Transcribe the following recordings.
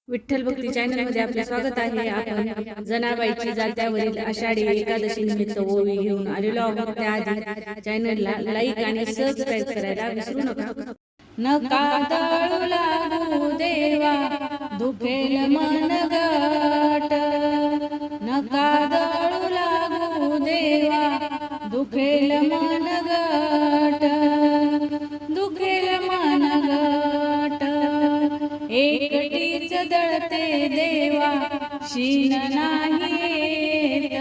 विठ्ठल भक्ती channel मध्ये आपले स्वागत आहे। आपण जनाबाईची जात्यावरील आषाढी एकादशी निमित्त ओवी घेऊन आलेलो आहोत। त्याआधी चॅनलला लाईक आणि सबस्क्राइब करायला विसरू नका। नका दळू लागू देवा दुखेल मन गाठ, नका दळू लागू देवा दुखेल मन गाठ, दुखेल मन गाठ। एकटीच दळते देवा शीन नाही येत,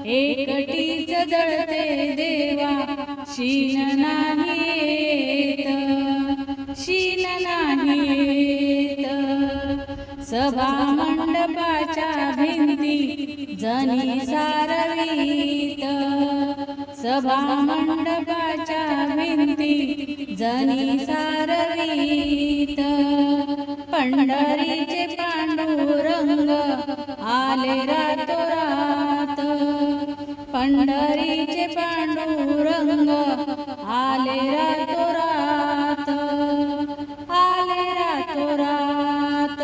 एकटीच दळते देवा शीन नाही येत, शीन नाही येत। सभा मंडपाच्या भिंती जनी सारवीत, सभा मंडपाच्या भिंती जनी सारवीत। पंढरीचे पांडुरंग आले रातोरात, पंढरीचे पांडुरंग आले रातोरात, आले रातोरात।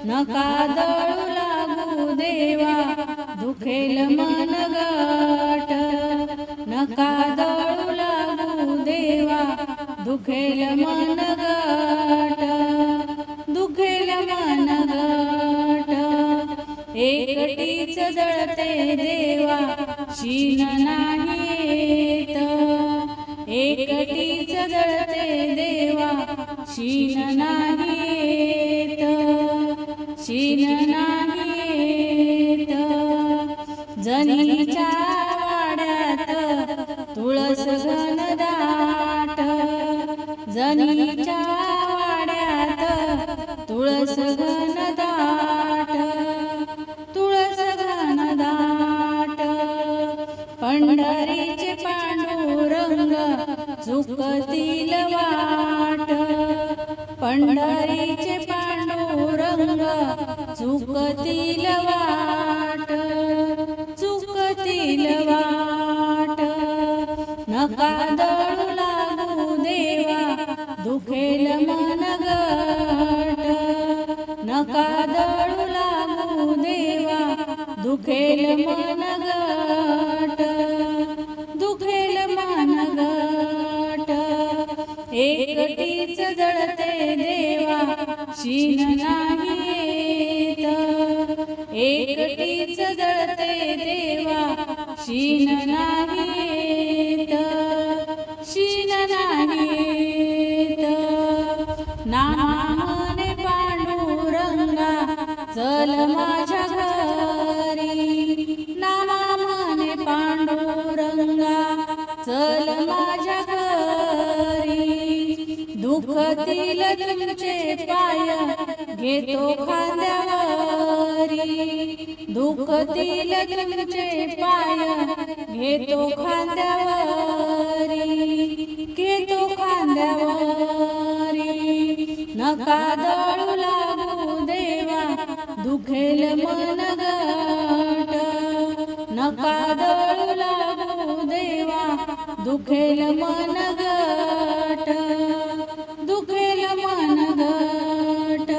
नका दळू लागू देवा दुखेल मन गाठ, नका दळू लागू देवा दुखेल मन गाठ, दुखेल मन गाठ। एकटीच दळते देवा शीन नाही येत, एकटीच दळते देवा शीन नाही येत, शीन नाही येत। जनीच्या वाड्यात तुळस घनदाट, जनीच्या वाड्यात तुळस घनदाट, तुळस घनदाट। पंढरीचे पांडुरंग चुकतील वाट, पंढरीचे पांडुरंग चुकतील वाट, चुकतील वाट। नका दळू लागू देवा दुखेल मन गाठ, नका दळू लागू देवा दुखेल मन गाठ, दुखेल मन गाठ। एकटीच दळते देवा शीन नाही येत, एकटीच दळते देवा शीन नाही येत, शीन नाही येत। नामाने पांडुरंगा चल माझ्या घरी, नामाने पांडुरंगा चल माझ्या घरी। दुखतील तुमचे पाय घेतो खांद्यावरी, दुखतील तुमचे पाय घेतो खांद्यावरी, घेतो खांद्यावरी। नका दळू लागू देवा दुखेल मन गाठ, नका दळू लागू देवा दुखेल मन गाठ, दुखेल मन गाठ।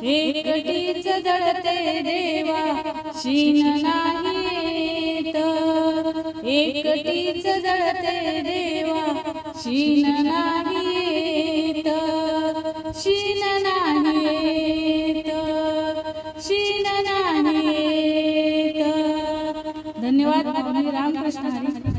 एकटीच दळते देवा शीन नाही येत, एकटीच दळते देवा शीन नाही येत, शीन नाही येत, शीन नाही येत। धन्यवाद। रामकृष्ण हरी।